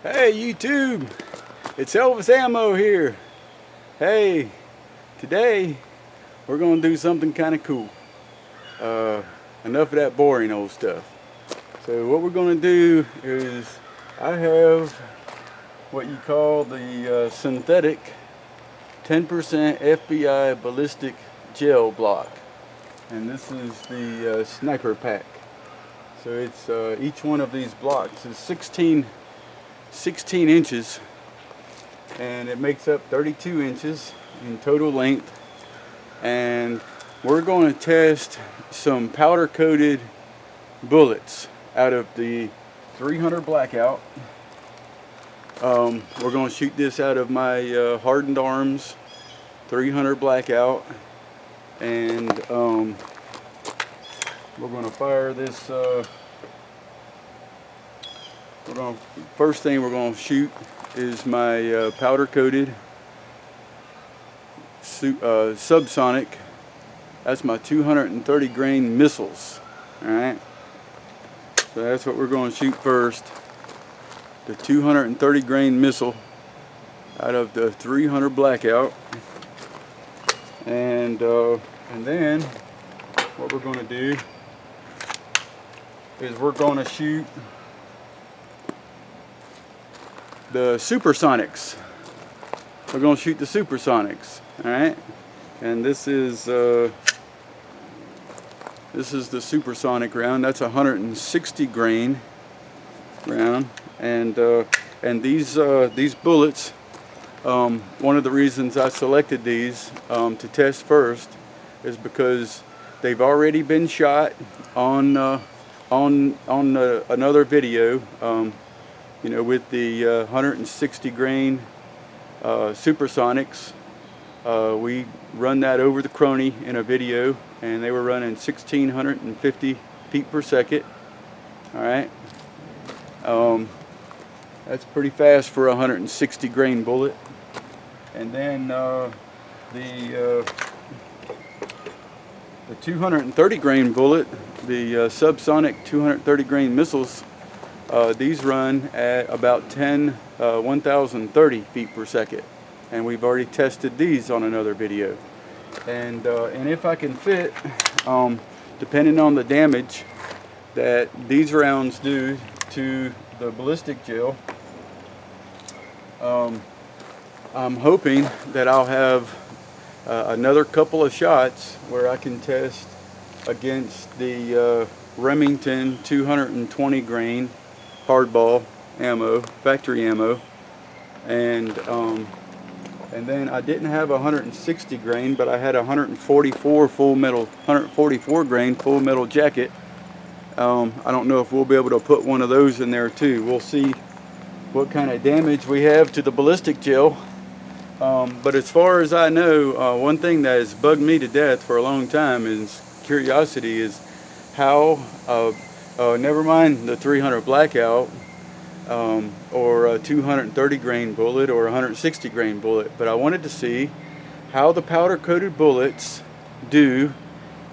Hey YouTube, it's Elvis Ammo here. Hey, today we're gonna do something kind of cool. Enough of that boring old stuff. So what we're gonna do is, I have what you call the synthetic 10% FBI Ballistic Gel block, and this is the sniper pack. So it's each one of these blocks is 16 inches, and it makes up 32 inches in total length. And we're going to test some powder coated bullets out of the 300 blackout. We're going to shoot this out of my hardened arms 300 blackout, and we're going to fire this. First thing we're going to shoot is my powder coated Subsonic. That's my 230 grain missiles. Alright, so that's what we're going to shoot first, the 230 grain missile out of the 300 blackout. And then what we're going to do is we're going to shoot the Supersonics. We're going to shoot the Supersonics. Alright, and this is the supersonic round. That's 160 grain round, and these bullets, one of the reasons I selected these to test first is because they've already been shot on another video, with the 160 grain Supersonics. We run that over the crony in a video, and they were running 1650 feet per second. Alright, that's pretty fast for a 160 grain bullet. And then the 230 grain bullet, the subsonic 230 grain missiles, these run at about 1030 feet per second, and we've already tested these on another video. And if I can fit, depending on the damage that these rounds do to the ballistic gel, I'm hoping that I'll have another couple of shots where I can test against the Remington 220 grain hardball ammo, factory ammo. And then I didn't have 160 grain, but I had 144 grain full metal jacket. I don't know if we'll be able to put one of those in there too. We'll see what kind of damage we have to the ballistic gel. But as far as I know, one thing that has bugged me to death for a long time is curiosity is how, never mind the 300 blackout, or a 230 grain bullet or a 160 grain bullet, but I wanted to see how the powder coated bullets do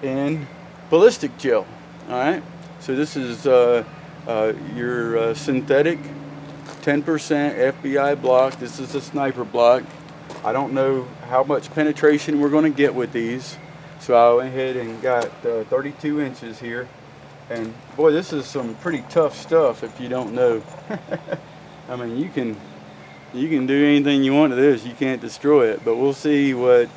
in ballistic gel. Alright, so this is your synthetic 10% FBI block. This is a sniper block. I don't know how much penetration we're going to get with these, so I went ahead and got 32 inches here. And boy, this is some pretty tough stuff if you don't know. I mean, you can do anything you want to this, you can't destroy it. But we'll see what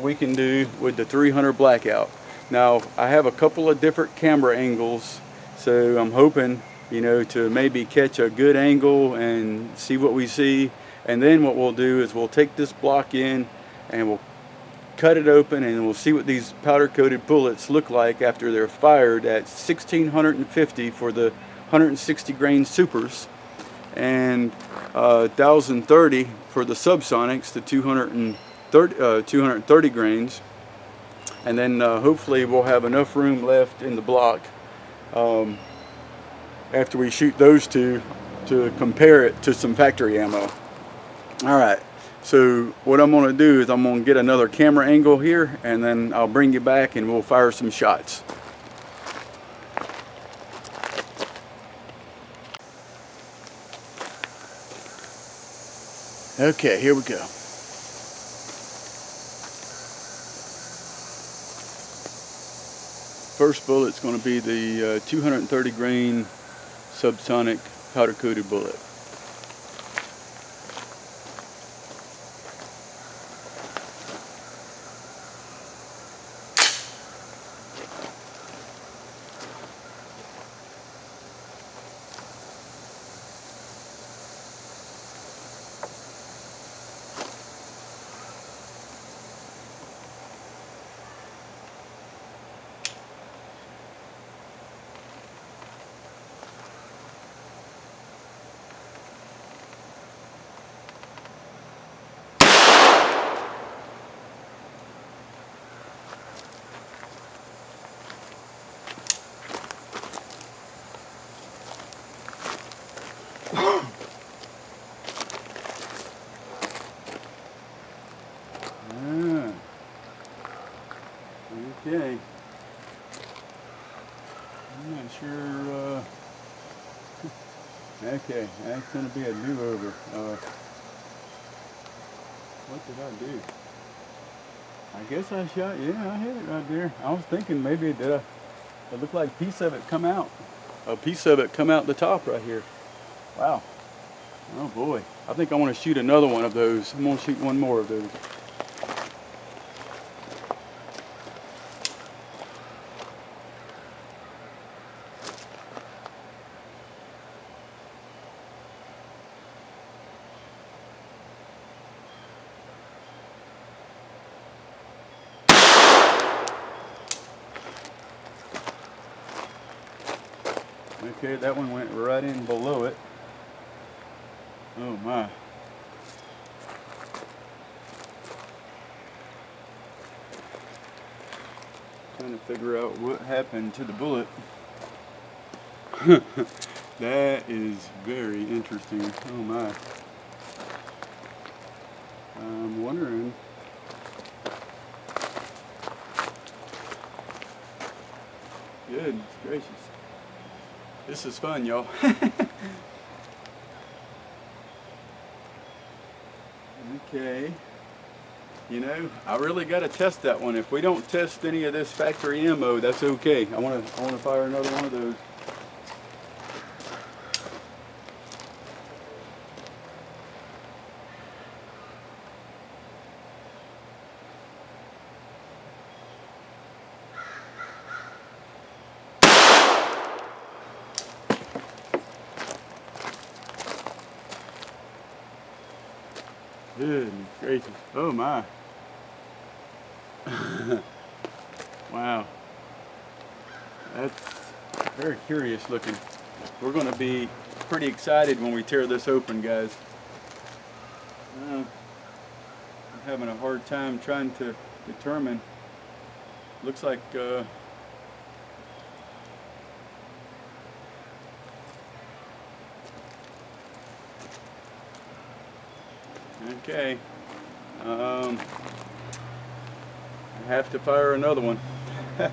we can do with the 300 blackout. Now, I have a couple of different camera angles, so I'm hoping, to maybe catch a good angle and see what we see. And then what we'll do is we'll take this block in and we'll cut it open, and we'll see what these powder coated bullets look like after they're fired at 1650 for the 160 grain supers, and 1030 for the subsonics, the 230 grains. And then hopefully we'll have enough room left in the block after we shoot those two to compare it to some factory ammo. Alright, so what I'm going to do is I'm going to get another camera angle here, and then I'll bring you back and we'll fire some shots. Okay, here we go. First bullet's going to be the 230 grain subsonic powder coated bullet. Okay. I'm not sure. Okay, that's going to be a do-over. What did I do? I guess I shot. Yeah, I hit it right there. I was thinking maybe it looked like a piece of it come out. A piece of it come out the top right here. Wow. Oh boy. I think I want to shoot another one of those. I'm going to shoot one more of those. Okay, that one went right in below it. Oh my. Trying to figure out what happened to the bullet. That is very interesting. Oh my. I'm wondering. Goodness gracious. This is fun, y'all. Okay. You know, I really got to test that one. If we don't test any of this factory ammo, that's okay. I want to fire another one of those. Goodness gracious. Oh my. Wow. That's very curious looking. We're going to be pretty excited when we tear this open, guys. I'm having a hard time trying to determine. Looks like okay. I have to fire another one. I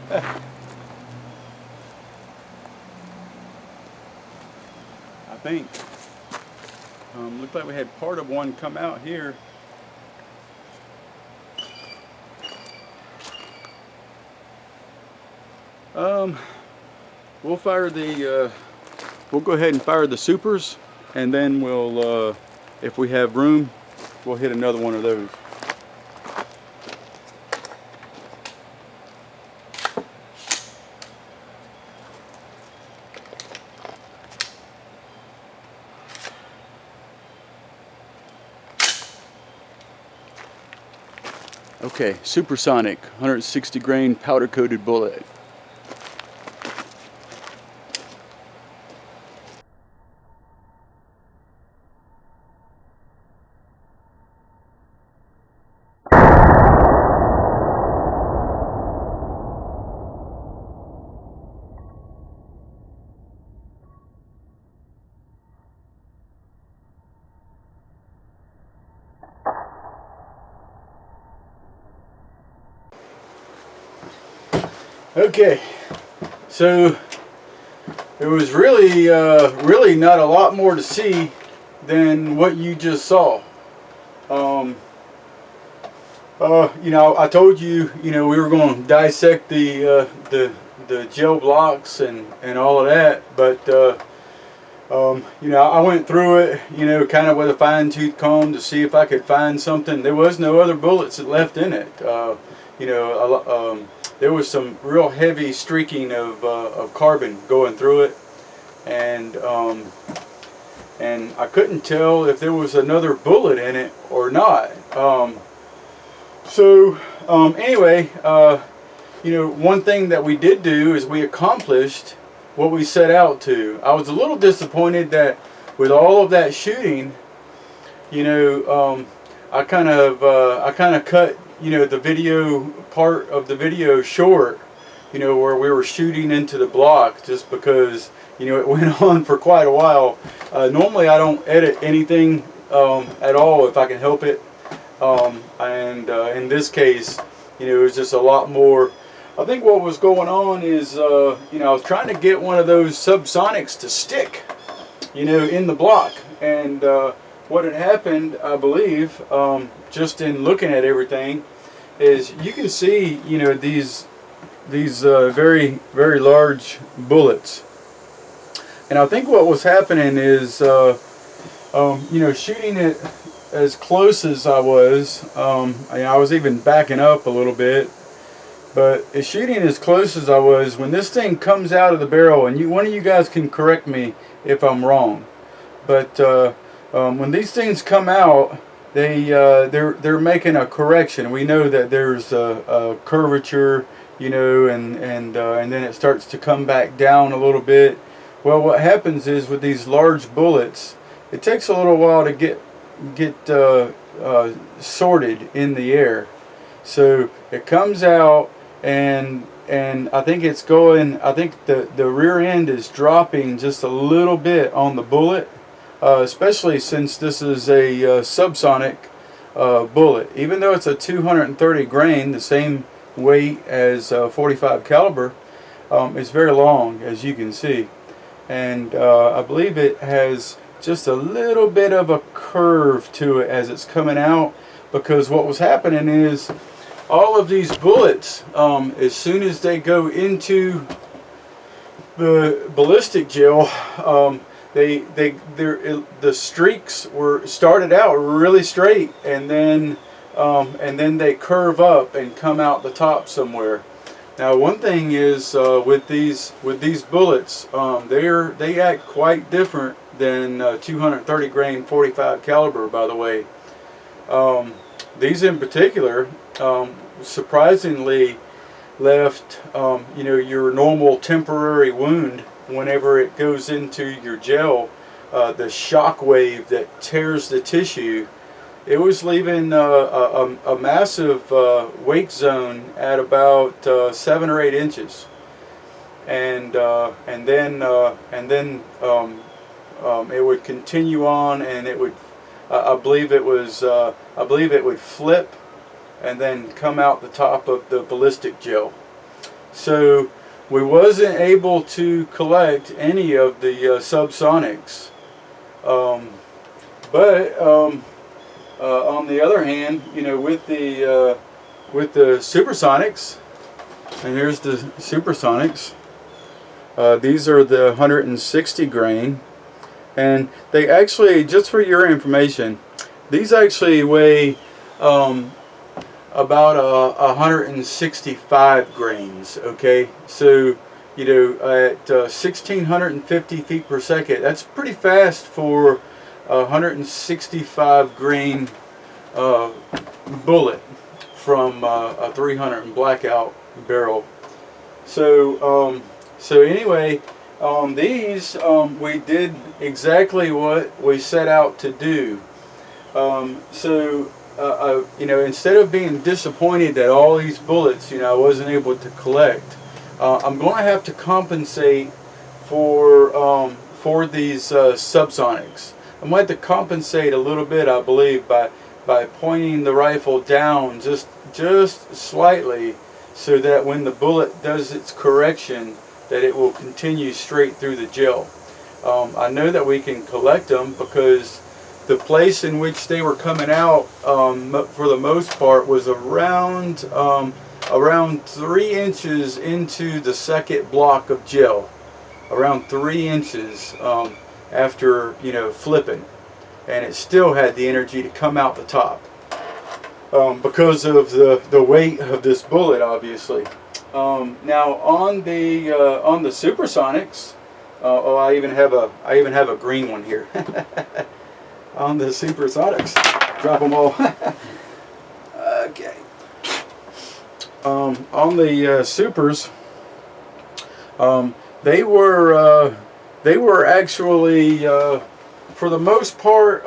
think. Looks like we had part of one come out here. We'll fire the. We'll go ahead and fire the supers, and then we'll, if we have room, we'll hit another one of those. Okay, Supersonic, 160 grain powder coated bullet. Okay, so it was really not a lot more to see than what you just saw. You know, I told you, you know, we were going to dissect the gel blocks and all of that, but you know, I went through it, you know, kind of with a fine-tooth comb to see if I could find something. There was no other bullets that left in it. You know, there was some real heavy streaking of carbon going through it, and I couldn't tell if there was another bullet in it or not. Anyway, you know, one thing that we did do is we accomplished what we set out to. I was a little disappointed that with all of that shooting, you know, I kind of cut, you know, the video part of the video short, you know, where we were shooting into the block, just because, you know, it went on for quite a while. Normally I don't edit anything at all if I can help it. In this case, you know, it was just a lot more. I think what was going on is, you know, I was trying to get one of those Subsonics to stick, you know, in the block. And what had happened, I believe, just in looking at everything, is you can see, you know, these very, very large bullets. And I think what was happening is, you know, shooting it as close as I was, I was even backing up a little bit, but shooting as close as I was, when this thing comes out of the barrel, and one of you guys can correct me if I'm wrong, but when these things come out, they're making a correction. We know that there's a curvature, you know, and then it starts to come back down a little bit. Well, what happens is with these large bullets, it takes a little while to get sorted in the air. So it comes out, and I think it's going, I think the rear end is dropping just a little bit on the bullet, especially since this is a subsonic bullet. Even though it's a 230 grain, the same weight as 45 caliber, it's very long, as you can see. And I believe it has just a little bit of a curve to it as it's coming out, because what was happening is all of these bullets, as soon as they go into the ballistic gel, the streaks started out really straight, and then they curve up and come out the top somewhere. Now, one thing is with these bullets, they act quite different than 230 grain 45 caliber, by the way. These in particular, surprisingly, left you know, your normal temporary wound whenever it goes into your gel, the shock wave that tears the tissue. It was leaving a massive wake zone at about 7 or 8 inches, and then it would continue on, and it would, I believe it would flip and then come out the top of the ballistic gel. So we wasn't able to collect any of the Subsonics, but on the other hand, you know, with the Supersonics, and here's the Supersonics. These are the 160 grain, and they actually, just for your information, these actually weigh about 165 grains. Okay, so you know, at 1650 feet per second, that's pretty fast for 165 grain bullet from a 300 blackout barrel. So anyway, these we did exactly what we set out to do. You know, instead of being disappointed that all these bullets, you know, I wasn't able to collect, I'm going to have to compensate for these Subsonics. I'm going to have to compensate a little bit, I believe, by pointing the rifle down just slightly, so that when the bullet does its correction, that it will continue straight through the gel. I know that we can collect them because the place in which they were coming out, for the most part, was around around 3 inches into the second block of gel, around 3 inches after, you know, flipping, and it still had the energy to come out the top because of the weight of this bullet, obviously. Now on the Supersonics, oh, I even have a green one here. On the Supersonics, drop them all. Okay. On the Supers, they were actually, for the most part,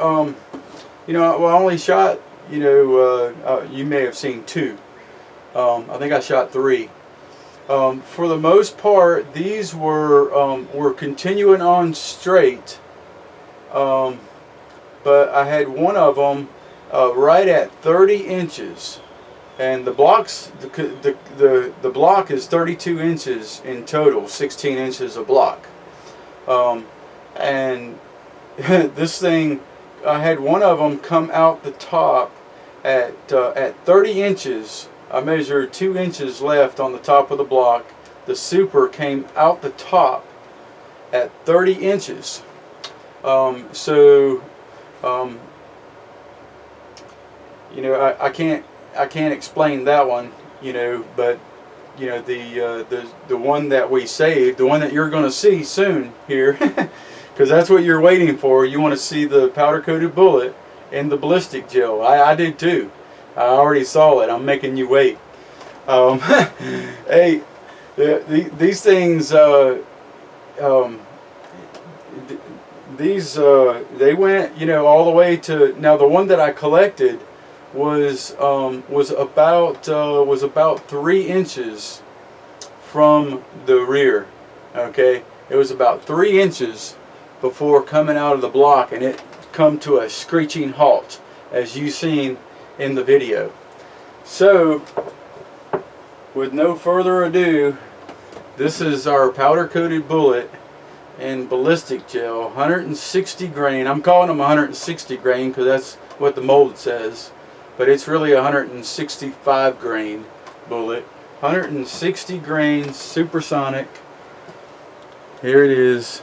you know, I only shot, you know, you may have seen 2. I think I shot 3. For the most part, these were continuing on straight, but I had one of them right at 30 inches, and the blocks, the block is 32 inches in total, 16 inches a block, and this thing, I had one of them come out the top at 30 inches. I measured 2 inches left on the top of the block. The Super came out the top at 30 inches. You know, I can't explain that one, you know, but you know, the one that we saved, the one that you're going to see soon here, because that's what you're waiting for. You want to see the powder coated bullet in the ballistic gel. I did too. I already saw it. I'm making you wait. Hey, these things, they went, you know, all the way to, now the one that I collected was about 3 inches from the rear. Okay, it was about 3 inches before coming out of the block, and it come to a screeching halt, as you seen in the video. So, with no further ado, this is our powder coated bullet in ballistic gel, 160 grain. I'm calling them 160 grain because that's what the mold says, but it's really 165 grain bullet. 160 grain supersonic. Here it is,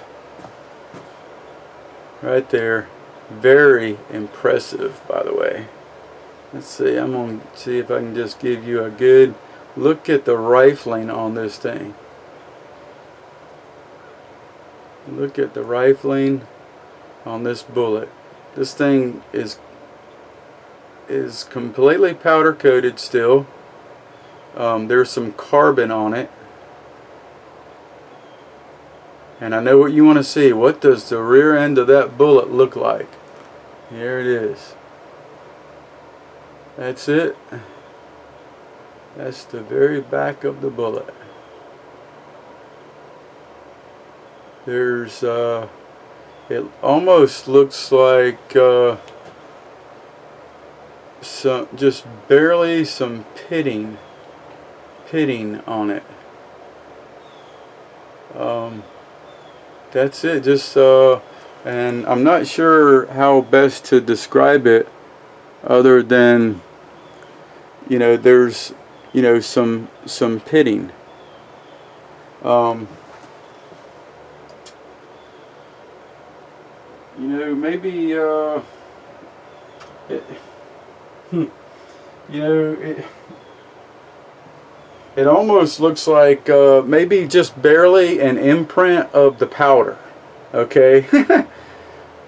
right there. Very impressive, by the way. Let's see, I'm going to see if I can just give you a good look at the rifling on this thing. Look at the rifling on this bullet. This thing is completely powder coated still. There's some carbon on it. And I know what you want to see. What does the rear end of that bullet look like? Here it is. That's it. That's the very back of the bullet. There's it almost looks like some, just barely some pitting on it. That's it. Just and I'm not sure how best to describe it, other than, you know, there's, you know, some pitting. You know, maybe you know, it almost looks like maybe just barely an imprint of the powder. Okay,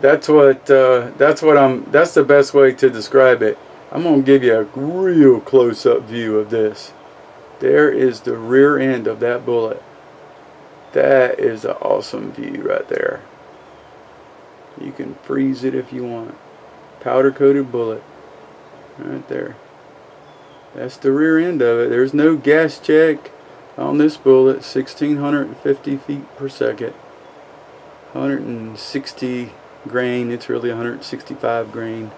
that's the best way to describe it. I'm gonna give you a real close-up view of this. There is the rear end of that bullet. That is an awesome view right there. You can freeze it if you want. Powder coated bullet right there. That's the rear end of it. There's no gas check on this bullet. 1650 feet per second. 160 grain. It's really 165 grain.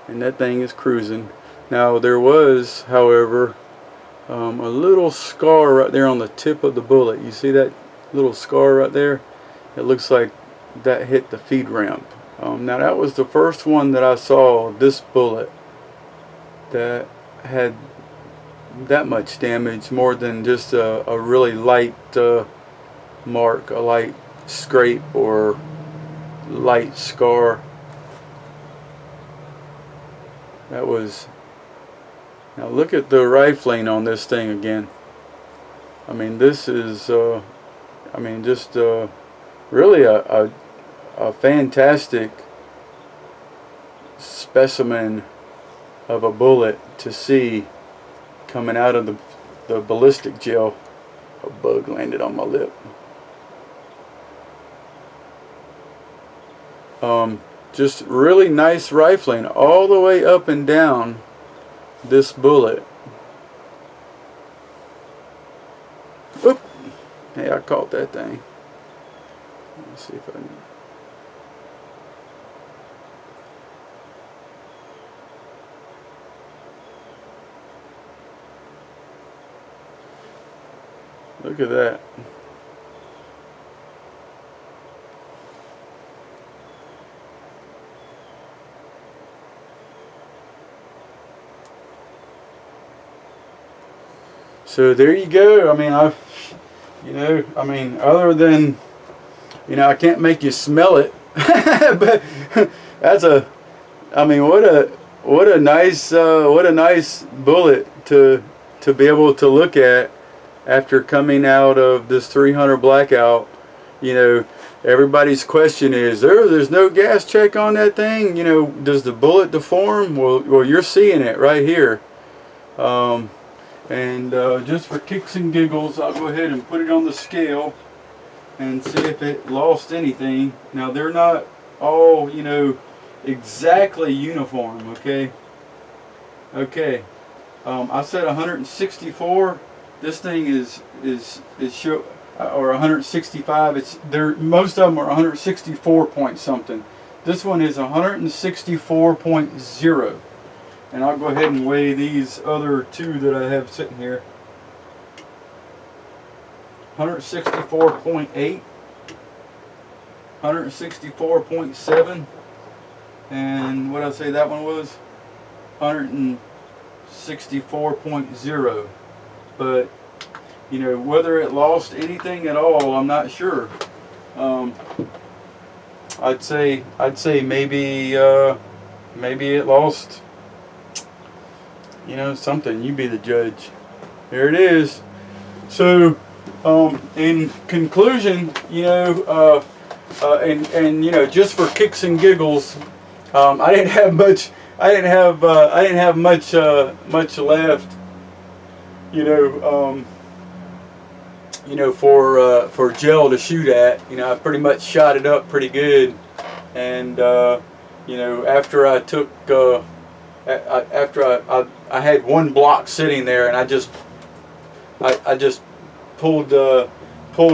And that thing is cruising. Now there was, however, a little scar right there on the tip of the bullet. You see that little scar right there? It looks like that hit the feed ramp Now that was the first one that I saw, this bullet, that had that much damage, more than just a really light mark, a light scrape or light scar. That was, now look at the rifling on this thing again. I mean, this is I mean, just really a fantastic specimen of a bullet to see coming out of the ballistic gel. A bug landed on my lip. Just really nice rifling all the way up and down this bullet. Oop! Hey, I caught that thing. Let's see if I can. Look at that. So there you go. I mean, I mean, other than, I can't make you smell it, but that's I mean, what a nice bullet to be able to look at after coming out of this 300 blackout. Everybody's question is, there's no gas check on that thing. Does the bullet deform? Well, you're seeing it right here. And just for kicks and giggles, I'll go ahead and put it on the scale and see if it lost anything. Now, they're not all, exactly uniform, okay? Okay. I said 164. This thing is or 165. Most of them are 164 point something. This one is 164.0. And I'll go ahead and weigh these other two that I have sitting here. 164.8, 164.7, and what did I say that one was? 164.0. But whether it lost anything at all, I'm not sure. I'd say maybe it lost, something. You be the judge. There it is. So, in conclusion, just for kicks and giggles, I didn't have much. I didn't have much left. For gel to shoot at. I pretty much shot it up pretty good, and after I took. After I had one block sitting there, and I just pulled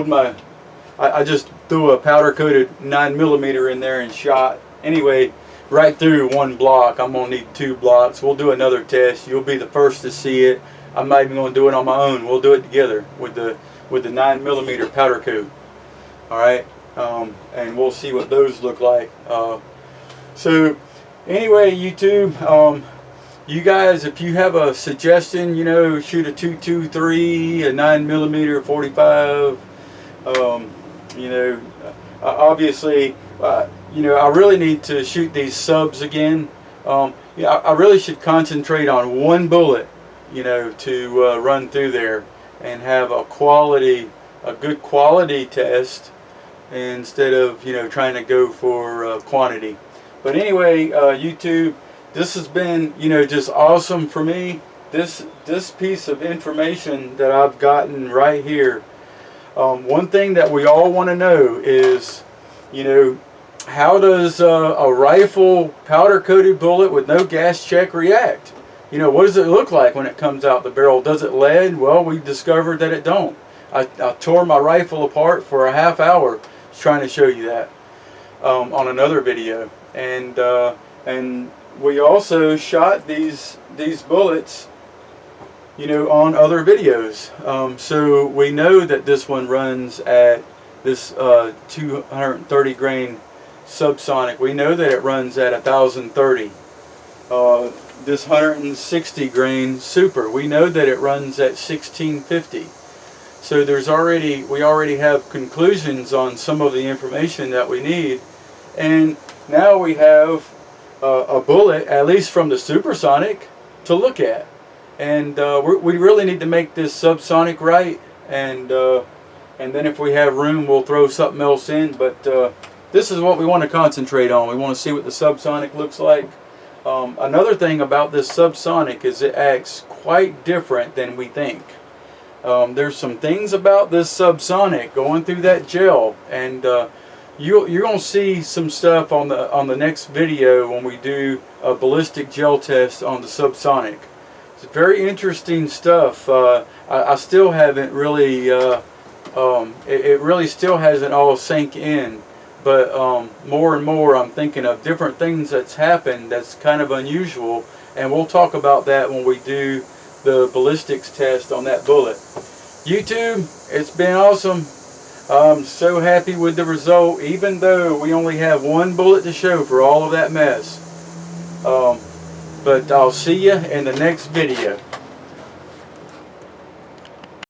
my, I just threw a powder coated 9mm in there and shot. Anyway, right through one block. I'm gonna need 2 blocks. We'll do another test. You'll be the first to see it. I'm not even gonna do it on my own. We'll do it together with the 9mm powder coat. All right, and we'll see what those look like. So. Anyway, YouTube, you guys, if you have a suggestion, shoot a 223, a 9mm 45. Obviously, I really need to shoot these subs again. I really should concentrate on one bullet, to run through there and have a good quality test instead of trying to go for quantity. But anyway, YouTube, this has been, just awesome for me. This piece of information that I've gotten right here. One thing that we all want to know is, how does a rifle powder-coated bullet with no gas check react? What does it look like when it comes out the barrel? Does it lead? Well, we discovered that it don't. I tore my rifle apart for a half hour trying to show you that on another video. And we also shot these bullets, on other videos. So we know that this one runs at this 230 grain subsonic. We know that it runs at 1030. This 160 grain super, we know that it runs at 1650. So we already have conclusions on some of the information that we need, and now we have a bullet, at least from the Supersonic, to look at. And we really need to make this subsonic right, and then if we have room, we'll throw something else in. But this is what we want to concentrate on. We want to see what the subsonic looks like. Another thing about this subsonic is it acts quite different than we think. There's some things about this subsonic going through that gel, and you're going to see some stuff on the next video when we do a ballistic gel test on the subsonic. It's very interesting stuff. I still haven't really, it really still hasn't all sank in. But more and more I'm thinking of different things that's happened that's kind of unusual, and we'll talk about that when we do the ballistics test on that bullet. YouTube, it's been awesome. I'm so happy with the result, even though we only have one bullet to show for all of that mess. But I'll see you in the next video.